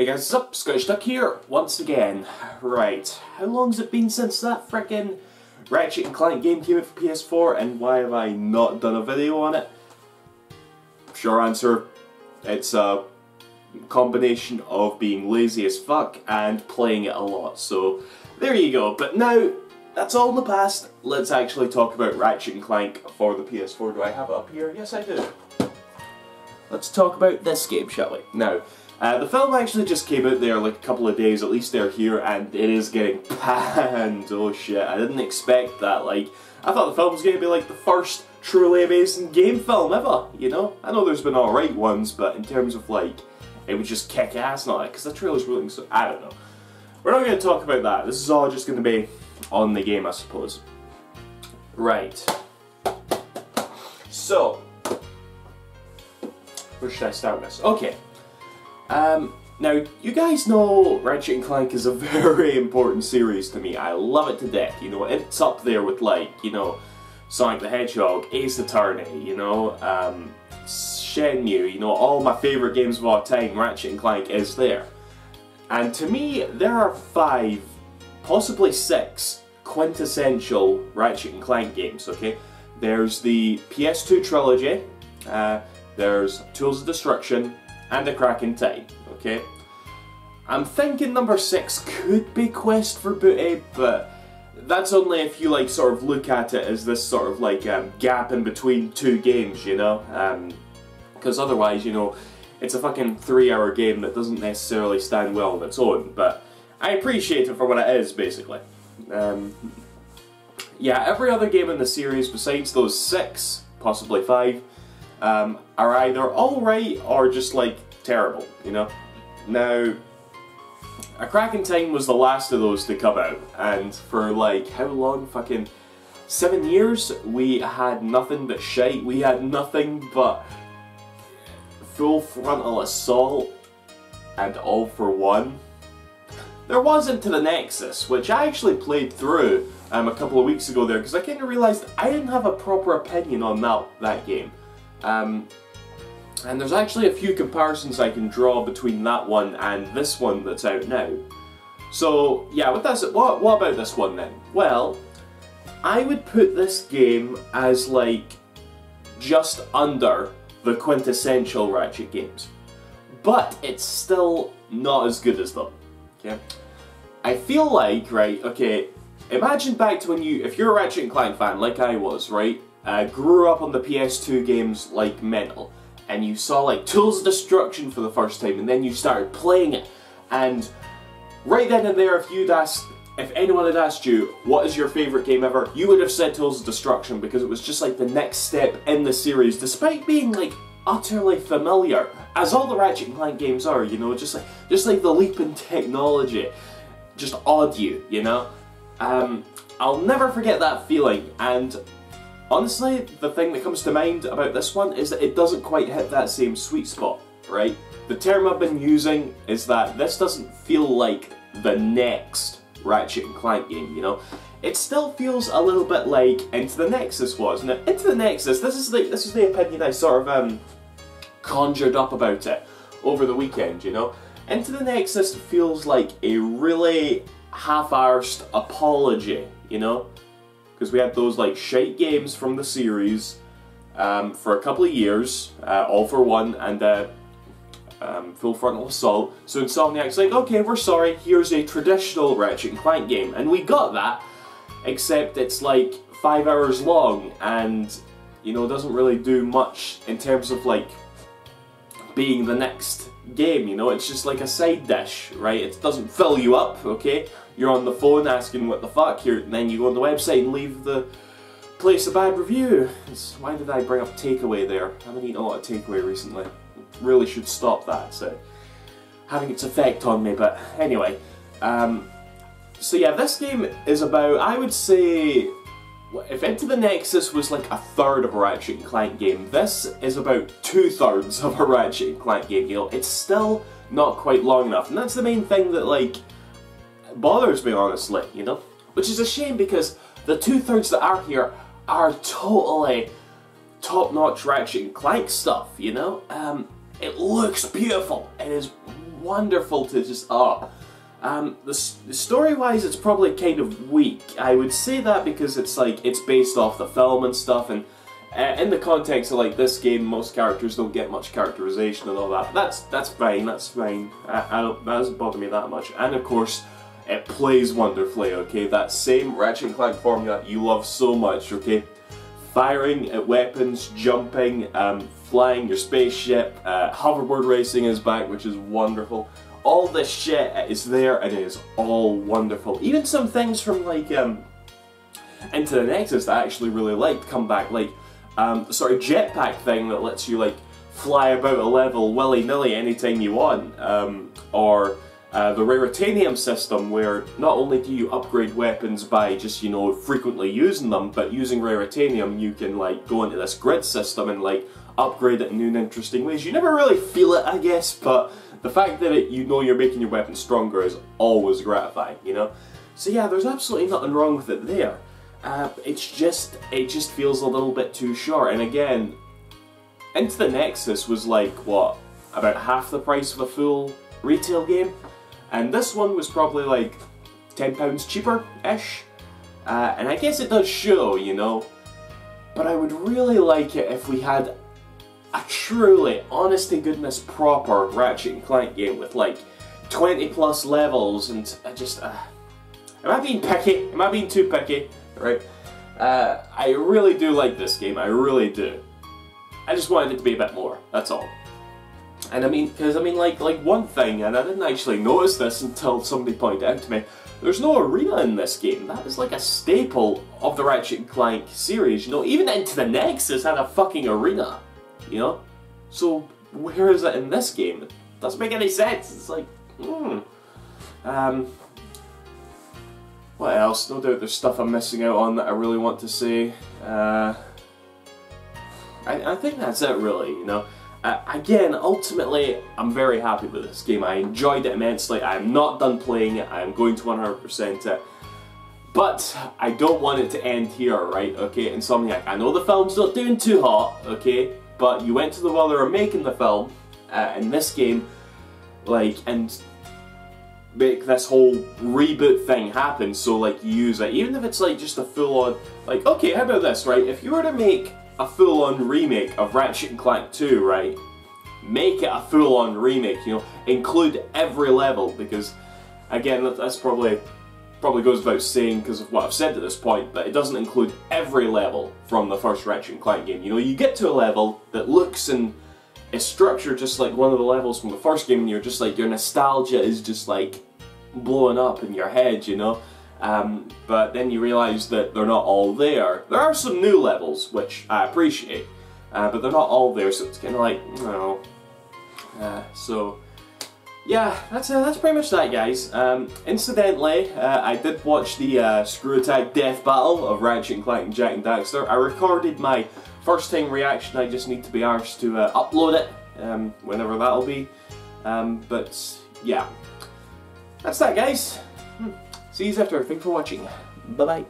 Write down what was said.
Hey guys, what's up? Scottish Duck here, once again. Right, how long's it been since that frickin' Ratchet and Clank game came out for PS4, and why have I not done a video on it? Short answer, it's a combination of being lazy as fuck and playing it a lot, so there you go. But now, that's all in the past, let's actually talk about Ratchet and Clank for the PS4. Do I have it up here? Yes, I do. Let's talk about this game, shall we? Now, the film actually just came out there like a couple of days, at least they're here, and it is getting panned. Oh shit, I didn't expect that. Like, I thought the film was going to be like the first truly amazing game film ever, you know? I know there's been alright ones, but in terms of like, it would just kick ass and all that, because the trailer's really, so I don't know. We're not going to talk about that. This is all just going to be on the game, I suppose. Right. So, where should I start with this? Okay. Now, you guys know Ratchet and Clank is a very important series to me. I love it to death, you know, it's up there with, like, you know, Sonic the Hedgehog, Ace Attorney, you know, Shenmue, you know, all my favourite games of all time, Ratchet and Clank is there. And to me, there are 5, possibly 6, quintessential Ratchet and Clank games, okay? There's the PS2 trilogy, there's Tools of Destruction, and A Crack in Time, okay? I'm thinking number 6 could be Quest for Booty, but that's only if you like sort of look at it as this sort of like gap in between 2 games, you know? Because otherwise, you know, it's a fucking 3-hour game that doesn't necessarily stand well on its own, but I appreciate it for what it is, basically. Yeah, every other game in the series besides those 6, possibly 5, are either alright or just like terrible, you know? Now, A Crack in Time was the last of those to come out, and for like, how long? Fucking 7 years? We had nothing but shite. We had nothing but Full Frontal Assault and All for One. There was Into the Nexus, which I actually played through a couple of weeks ago there, because I kind of realised I didn't have a proper opinion on that game. And there's actually a few comparisons I can draw between that one and this one that's out now. So, yeah, what about this one then? Well, I would put this game as like just under the quintessential Ratchet games. But it's still not as good as them, okay? I feel like, right, okay, imagine back to when if you're a Ratchet and Clank fan, like I was, right? Grew up on the PS2 games like mental, and you saw like Tools of Destruction for the first time, and then you started playing it, and right then and there, if anyone had asked you what is your favourite game ever, you would have said Tools of Destruction, because it was just like the next step in the series, despite being like utterly familiar, as all the Ratchet and Clank games are, you know, just like the leap in technology just awed you, you know. I'll never forget that feeling, and honestly, the thing that comes to mind about this one is that it doesn't quite hit that same sweet spot, right? The term I've been using is that this doesn't feel like the next Ratchet and Clank game, you know? It still feels a little bit like Into the Nexus was. Now, Into the Nexus, this is the opinion I sort of conjured up about it over the weekend, you know? Into the Nexus feels like a really half-arsed apology, you know? Because we had those like shite games from the series for a couple of years, All for One and Full Frontal Assault. So Insomniac's like, okay, we're sorry, here's a traditional Ratchet and Clank game. And we got that, except it's like 5 hours long and, you know, doesn't really do much in terms of like being the next game, you know? It's just like a side dish, right? It doesn't fill you up, okay? You're on the phone asking what the fuck, and then you go on the website and leave the place a bad review. Why did I bring up takeaway there? I haven't eaten a lot of takeaway recently. Really should stop that, so having its effect on me, but anyway. So yeah, this game is about, I would say, if Into the Nexus was like a third of a Ratchet and Clank game, this is about 2/3 of a Ratchet and Clank game, you know? It's still not quite long enough, and that's the main thing that like bothers me, honestly, you know? Which is a shame, because the 2/3 that are here are totally top-notch Ratchet and Clank stuff, you know? It looks beautiful. It is wonderful to just, the story-wise, it's probably kind of weak. I would say that because it's like, it's based off the film and stuff, and in the context of like this game, most characters don't get much characterization and all that. That's fine, that's fine. That doesn't bother me that much. And of course, it plays wonderfully, okay? That same Ratchet and Clank formula you love so much, okay? Firing at weapons, jumping, flying your spaceship, hoverboard racing is back, which is wonderful. All this shit is there, and it is all wonderful. Even some things from like Into the Nexus that I actually really liked come back, like the sort of jetpack thing that lets you like fly about a level willy-nilly anytime you want, or the Raritanium system, where not only do you upgrade weapons by just, you know, frequently using them, but using Raritanium you can like go into this grid system and like upgrade it in new and interesting ways. You never really feel it, I guess, but the fact that you know you're making your weapon stronger is always gratifying, you know? So yeah, there's absolutely nothing wrong with it there. It just feels a little bit too short, and again, Into the Nexus was like, what, about half the price of a full retail game? And this one was probably like £10 cheaper-ish. And I guess it does show, you know, but I would really like it if we had a truly, honest-to-goodness, proper Ratchet and Clank game with like 20 plus levels, and I just, am I being picky? Am I being too picky? Right? I really do like this game, I really do. I just wanted it to be a bit more, that's all. And I mean, because I mean, like one thing, and I didn't actually notice this until somebody pointed out to me, there's no arena in this game. That is like a staple of the Ratchet and Clank series, you know, even Into the Nexus had a fucking arena. You know? So, where is it in this game? It doesn't make any sense. It's like, what else? No doubt there's stuff I'm missing out on that I really want to say. I think that's it really, you know? Again, ultimately, I'm very happy with this game. I enjoyed it immensely. I'm not done playing it. I'm going to 100% it. But I don't want it to end here, right? Okay, Insomniac, I know the film's not doing too hot, okay? But you went to the bother of making the film, in this game, like, and make this whole reboot thing happen, so like you use it, even if it's like just a full-on, like, okay, how about this, right? If you were to make a full-on remake of Ratchet and Clank 2, right? Make it a full-on remake, you know, include every level, because, again, that's probably goes without saying because of what I've said at this point, but it doesn't include every level from the first Ratchet and Clank game. You know, you get to a level that looks and is structured just like one of the levels from the first game, and you're just like, your nostalgia is just like blowing up in your head, you know? But then you realise that they're not all there. There are some new levels, which I appreciate, but they're not all there, so it's kind of like, you know, so... yeah, that's pretty much that, guys. Incidentally, I did watch the Screw Attack Death Battle of Ratchet and Clank and Jak and Daxter. I recorded my first time reaction. I just need to be arsed to upload it, whenever that'll be. But yeah, that's that, guys. See you after. Thanks for watching. Bye bye.